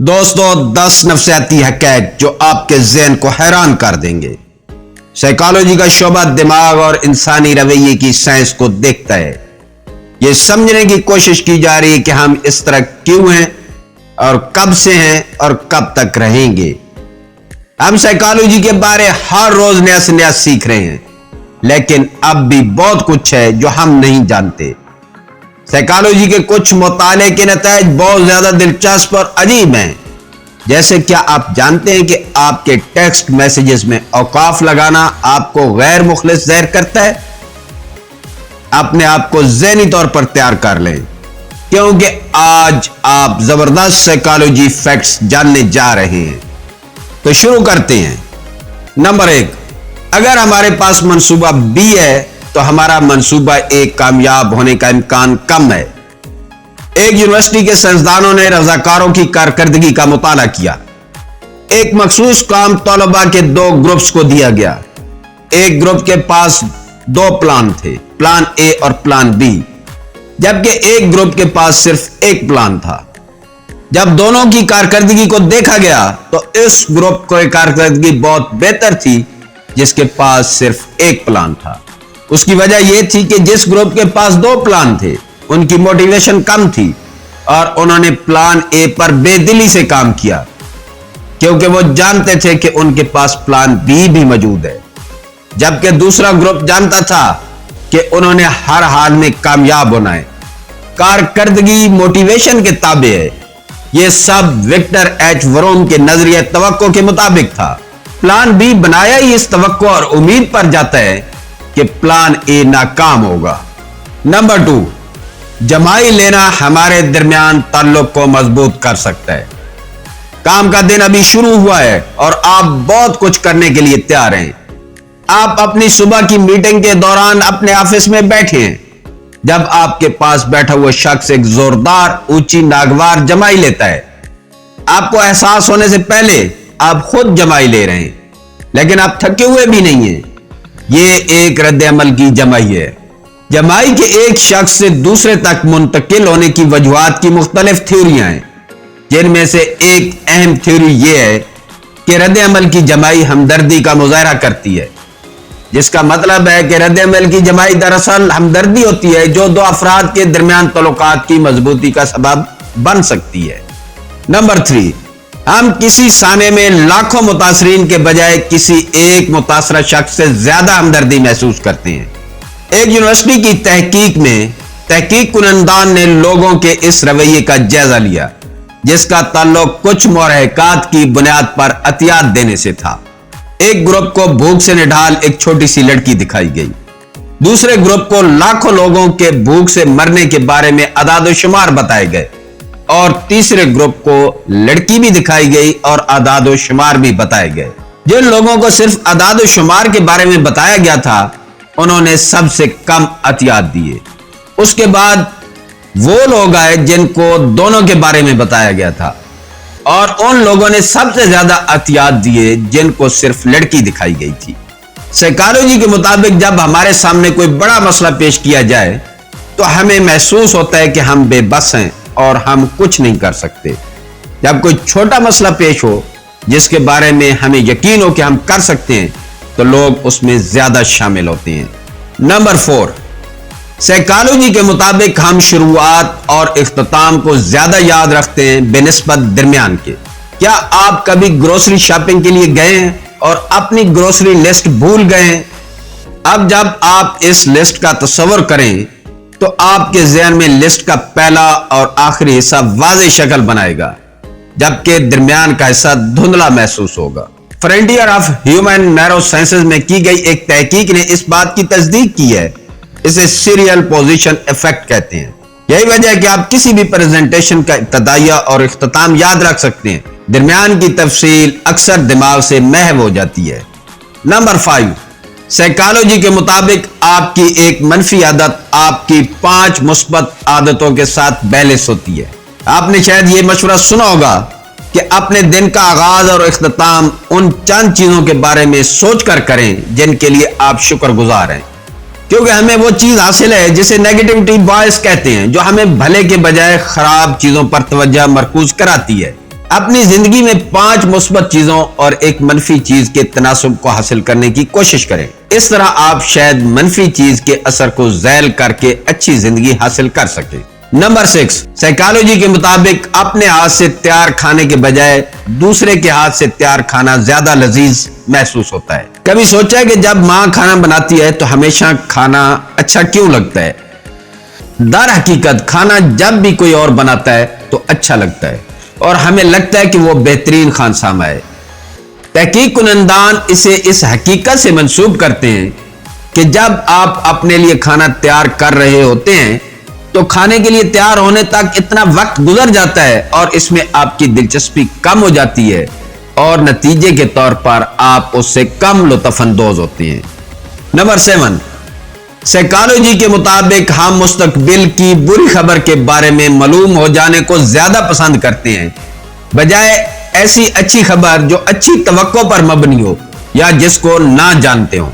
دوستو 10 نفسیاتی حقائق جو آپ کے ذہن کو حیران کر دیں گے۔ سائیکالوجی کا شعبہ دماغ اور انسانی رویے کی سائنس کو دیکھتا ہے۔ یہ سمجھنے کی کوشش کی جا رہی ہے کہ ہم اس طرح کیوں ہیں اور کب سے ہیں اور کب تک رہیں گے۔ ہم سائیکالوجی کے بارے ہر روز نیا سے نیا سیکھ رہے ہیں، لیکن اب بھی بہت کچھ ہے جو ہم نہیں جانتے۔ سائیکالوجی کے کچھ مطالعے کے نتائج بہت زیادہ دلچسپ اور عجیب ہیں۔ جیسے کیا آپ جانتے ہیں کہ آپ کے ٹیکسٹ میسیجز میں اوقاف لگانا آپ کو غیر مخلص ظاہر کرتا ہے؟ اپنے آپ کو ذہنی طور پر تیار کر لیں، کیونکہ آج آپ زبردست سائیکالوجی فیکٹس جاننے جا رہے ہیں۔ تو شروع کرتے ہیں۔ نمبر 1، اگر ہمارے پاس منصوبہ B ہے تو ہمارا منصوبہ A کامیاب ہونے کا امکان کم ہے۔ ایک یونیورسٹی کے سائنسدانوں نے رضاکاروں کی کارکردگی کا مطالعہ کیا۔ ایک مخصوص کام طلباء کے 2 گروپس کو دیا گیا۔ ایک گروپ کے پاس 2 پلان تھے، پلان A اور پلان B، جبکہ ایک گروپ کے پاس صرف ایک پلان تھا۔ جب دونوں کی کارکردگی کو دیکھا گیا تو اس گروپ کی کارکردگی بہت بہتر تھی جس کے پاس صرف ایک پلان تھا۔ اس کی وجہ یہ تھی کہ جس گروپ کے پاس 2 پلان تھے ان کی موٹیویشن کم تھی اور انہوں نے پلان A پر بے دلی سے کام کیا، کیونکہ وہ جانتے تھے کہ ان کے پاس پلان B بھی موجود ہے، جبکہ دوسرا گروپ جانتا تھا کہ انہوں نے ہر حال میں کامیاب ہونا ہے۔ کارکردگی موٹیویشن کے تابع ہے۔ یہ سب وکٹر ایچ وروم کے نظریہ توقع کے مطابق تھا۔ پلان B بنایا ہی اس توقع اور امید پر جاتا ہے کہ پلان A ناکام ہوگا۔ نمبر 2، جمائی لینا ہمارے درمیان تعلق کو مضبوط کر سکتا ہے۔ کام کا دن ابھی شروع ہوا ہے اور آپ بہت کچھ کرنے کے لیے تیار ہیں۔ آپ اپنی صبح کی میٹنگ کے دوران اپنے آفس میں بیٹھے ہیں جب آپ کے پاس بیٹھا ہوا شخص ایک زوردار اونچی ناگوار جمائی لیتا ہے۔ آپ کو احساس ہونے سے پہلے آپ خود جمائی لے رہے ہیں، لیکن آپ تھکے ہوئے بھی نہیں ہیں۔ یہ ایک رد عمل کی جمائی ہے۔ جمائی کے ایک شخص سے دوسرے تک منتقل ہونے کی وجوہات کی مختلف تھیوریاں ہیں، جن میں سے ایک اہم تھیوری یہ ہے کہ رد عمل کی جمائی ہمدردی کا مظاہرہ کرتی ہے، جس کا مطلب ہے کہ رد عمل کی جمائی دراصل ہمدردی ہوتی ہے جو 2 افراد کے درمیان تعلقات کی مضبوطی کا سبب بن سکتی ہے۔ نمبر 3، ہم کسی سانے میں لاکھوں متاثرین کے بجائے کسی ایک متاثرہ شخص سے زیادہ ہمدردی محسوس کرتے ہیں۔ ایک یونیورسٹی کی تحقیق میں تحقیق کنندگان نے لوگوں کے اس رویے کا جائزہ لیا جس کا تعلق کچھ محرکات کی بنیاد پر عطیات دینے سے تھا۔ ایک گروپ کو بھوک سے نڈھال ایک چھوٹی سی لڑکی دکھائی گئی، دوسرے گروپ کو لاکھوں لوگوں کے بھوک سے مرنے کے بارے میں اعداد و شمار بتائے گئے، اور تیسرے گروپ کو لڑکی بھی دکھائی گئی اور اعداد و شمار بھی بتائے گئے۔ جن لوگوں کو صرف اعداد و شمار کے بارے میں بتایا گیا تھا انہوں نے سب سے کم عطیات دیے۔ اس کے بعد وہ لوگ آئے جن کو دونوں کے بارے میں بتایا گیا تھا، اور ان لوگوں نے سب سے زیادہ عطیات دیے جن کو صرف لڑکی دکھائی گئی تھی۔ سائیکالوجی کے مطابق جب ہمارے سامنے کوئی بڑا مسئلہ پیش کیا جائے تو ہمیں محسوس ہوتا ہے کہ ہم بے بس ہیں اور ہم کچھ نہیں کر سکتے۔ جب کوئی چھوٹا مسئلہ پیش ہو جس کے بارے میں ہمیں یقین ہو کہ ہم کر سکتے ہیں تو لوگ اس میں زیادہ شامل ہوتے ہیں۔ نمبر 4، سائیکالوجی کے مطابق ہم شروعات اور اختتام کو زیادہ یاد رکھتے ہیں بنسبت درمیان کے۔ کیا آپ کبھی گروسری شاپنگ کے لیے گئے ہیں اور اپنی گروسری لسٹ بھول گئے ہیں؟ اب جب آپ اس لسٹ کا تصور کریں تو آپ کے ذہن میں لسٹ کا پہلا اور آخری حصہ واضح شکل بنائے گا، جبکہ درمیان کا حصہ دھندلا محسوس ہوگا۔ Frontier of human narrow sciences میں کی گئی ایک تحقیق نے اس بات کی تصدیق کی ہے۔ اسے سیریل پوزیشن ایفیکٹ کہتے ہیں۔ یہی وجہ ہے کہ آپ کسی بھی پریزنٹیشن کا ابتدائیہ اور اختتام یاد رکھ سکتے ہیں، درمیان کی تفصیل اکثر دماغ سے محو ہو جاتی ہے۔ نمبر 5، سائیکالوجی کے مطابق آپ کی ایک منفی عادت آپ کی 5 مثبت عادتوں کے ساتھ بیلنس ہوتی ہے۔ آپ نے شاید یہ مشورہ سنا ہوگا کہ اپنے دن کا آغاز اور اختتام ان چند چیزوں کے بارے میں سوچ کر کریں جن کے لیے آپ شکر گزار ہیں، کیونکہ ہمیں وہ چیز حاصل ہے جسے نیگیٹیوٹی باعث کہتے ہیں، جو ہمیں بھلے کے بجائے خراب چیزوں پر توجہ مرکوز کراتی ہے۔ اپنی زندگی میں 5 مثبت چیزوں اور ایک منفی چیز کے تناسب کو حاصل کرنے کی کوشش کریں. اس طرح آپ شاید منفی چیز کے اثر کو ذیل کر کے اچھی زندگی حاصل کر سکیں. نمبر 6، سائیکالوجی کے مطابق اپنے ہاتھ سے تیار کھانے کے بجائے دوسرے کے ہاتھ سے تیار کھانا زیادہ لذیذ محسوس ہوتا ہے. کبھی سوچا ہے کہ جب ماں کھانا بناتی ہے تو ہمیشہ کھانا اچھا کیوں لگتا ہے؟ در حقیقت کھانا جب بھی کوئی اور بناتا ہے تو اچھا لگتا ہے اور ہمیں لگتا ہے کہ وہ بہترین خانسامہ ہے. تحقیق کنندگان اسے اس حقیقت سے منسوب کرتے ہیں کہ جب آپ اپنے لیے کھانا تیار کر رہے ہوتے ہیں تو کھانے کے لیے تیار ہونے تک اتنا وقت گزر جاتا ہے اور اس میں آپ کی دلچسپی کم ہو جاتی ہے اور نتیجے کے طور پر آپ اس سے کم لطف اندوز ہوتے ہیں. نمبر 7، سائیکالوجی کے مطابق ہم مستقبل کی بری خبر کے بارے میں معلوم ہو جانے کو زیادہ پسند کرتے ہیں بجائے ایسی اچھی خبر جو اچھی توقع پر مبنی ہو یا جس کو نہ جانتے ہوں.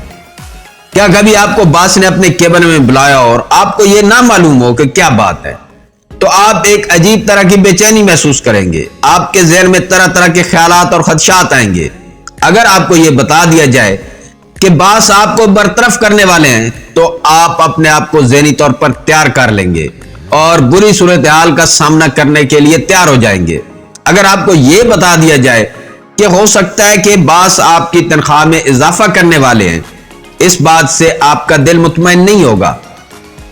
کیا کبھی آپ کو باس نے اپنے کیبن میں بلایا اور آپ کو یہ نہ معلوم ہو کہ کیا بات ہے تو آپ ایک عجیب طرح کی بے چینی محسوس کریں گے. آپ کے ذہن میں طرح طرح کے خیالات اور خدشات آئیں گے. اگر آپ کو یہ بتا دیا جائے کہ باس آپ کو برطرف کرنے والے ہیں تو آپ اپنے آپ کو ذہنی طور پر تیار کر لیں گے اور بری صورتحال کا سامنا کرنے کے لیے تیار ہو جائیں گے. اگر آپ کو یہ بتا دیا جائے کہ ہو سکتا ہے کہ باس آپ کی تنخواہ میں اضافہ کرنے والے ہیں، اس بات سے آپ کا دل مطمئن نہیں ہوگا.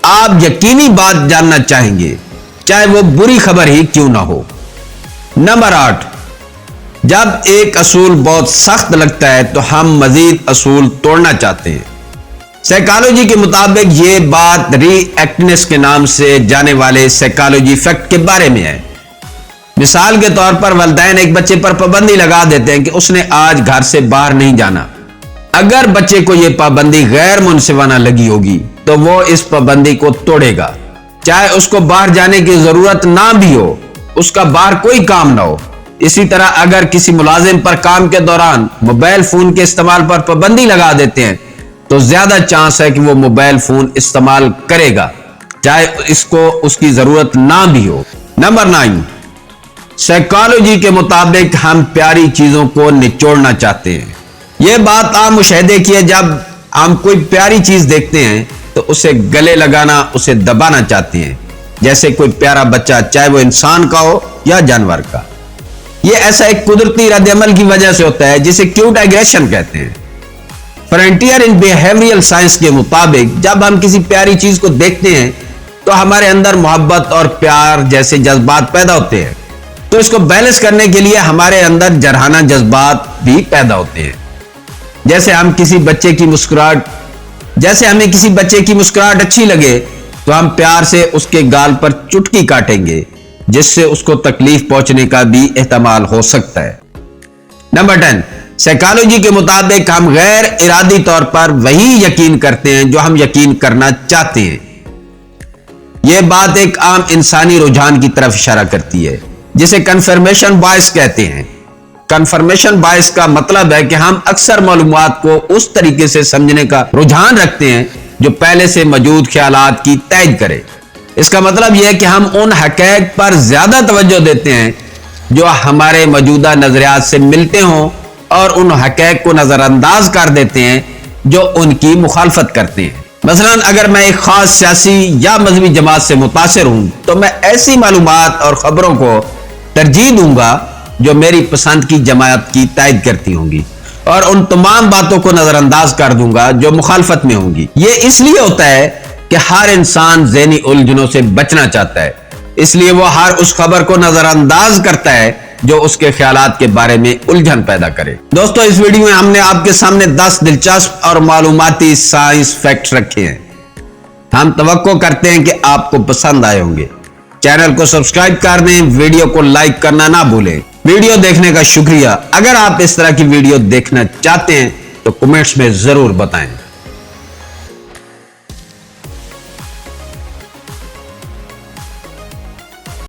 آپ یقینی بات جاننا چاہیں گے چاہے وہ بری خبر ہی کیوں نہ ہو. نمبر 8، جب ایک اصول بہت سخت لگتا ہے تو ہم مزید اصول توڑنا چاہتے ہیں. سائیکالوجی کے مطابق یہ بات ری ایکٹنس کے نام سے جانے والے سائیکالوجی فیکٹ کے بارے میں ہے. مثال کے طور پر والدین ایک بچے پر پابندی لگا دیتے ہیں کہ اس نے آج گھر سے باہر نہیں جانا. اگر بچے کو یہ پابندی غیر منصفانہ لگی ہوگی تو وہ اس پابندی کو توڑے گا چاہے اس کو باہر جانے کی ضرورت نہ بھی ہو، اس کا باہر کوئی کام نہ ہو. اسی طرح اگر کسی ملازم پر کام کے دوران موبائل فون کے استعمال پر پابندی لگا دیتے ہیں تو زیادہ چانس ہے کہ وہ موبائل فون استعمال کرے گا چاہے اس کو اس کی ضرورت نہ بھی ہو. نمبر 9، سائیکالوجی کے مطابق ہم پیاری چیزوں کو نچوڑنا چاہتے ہیں. یہ بات عام مشاہدے کی ہے. جب ہم کوئی پیاری چیز دیکھتے ہیں تو اسے گلے لگانا، اسے دبانا چاہتے ہیں، جیسے کوئی پیارا بچہ چاہے وہ انسان کا ہو یا جانور کا. یہ ایسا ایک قدرتی رد عمل کی وجہ سے ہوتا ہے جسے کیوٹ ایگریشن کہتے ہیں. فرنٹیئر ان بیہیویئرل سائنس کے مطابق جب ہم کسی پیاری چیز کو دیکھتے ہیں تو ہمارے اندر محبت اور پیار جیسے جذبات پیدا ہوتے ہیں. تو اس کو بیلنس کرنے کے لیے ہمارے اندر جرحانہ جذبات بھی پیدا ہوتے ہیں. جیسے ہمیں کسی بچے کی مسکراہٹ اچھی لگے تو ہم پیار سے اس کے گال پر چٹکی کاٹیں گے جس سے اس کو تکلیف پہنچنے کا بھی احتمال ہو سکتا ہے. نمبر 10، سائیکالوجی کے مطابق ہم غیر ارادی طور پر وہی یقین کرتے ہیں جو ہم یقین کرنا چاہتے ہیں. یہ بات ایک عام انسانی رجحان کی طرف اشارہ کرتی ہے جسے کنفرمیشن بائس کہتے ہیں. کنفرمیشن بائس کا مطلب ہے کہ ہم اکثر معلومات کو اس طریقے سے سمجھنے کا رجحان رکھتے ہیں جو پہلے سے موجود خیالات کی تائید کرے. اس کا مطلب یہ ہے کہ ہم ان حقائق پر زیادہ توجہ دیتے ہیں جو ہمارے موجودہ نظریات سے ملتے ہوں اور ان حقائق کو نظر انداز کر دیتے ہیں جو ان کی مخالفت کرتے ہیں. مثلا اگر میں ایک خاص سیاسی یا مذہبی جماعت سے متاثر ہوں تو میں ایسی معلومات اور خبروں کو ترجیح دوں گا جو میری پسند کی جماعت کی تائید کرتی ہوں گی اور ان تمام باتوں کو نظر انداز کر دوں گا جو مخالفت میں ہوں گی. یہ اس لیے ہوتا ہے کہ ہر انسان ذہنی الجھنوں سے بچنا چاہتا ہے، اس لیے وہ ہر اس خبر کو نظر انداز کرتا ہے جو اس کے خیالات کے بارے میں الجھن پیدا کرے. دوستو، اس ویڈیو میں ہم نے آپ کے سامنے 10 دلچسپ اور معلوماتی سائنس فیکٹس رکھے ہیں. ہم توقع کرتے ہیں کہ آپ کو پسند آئے ہوں گے. چینل کو سبسکرائب کر دیں، ویڈیو کو لائک کرنا نہ بھولیں. ویڈیو دیکھنے کا شکریہ. اگر آپ اس طرح کی ویڈیو دیکھنا چاہتے ہیں تو کمنٹس میں ضرور بتائیں.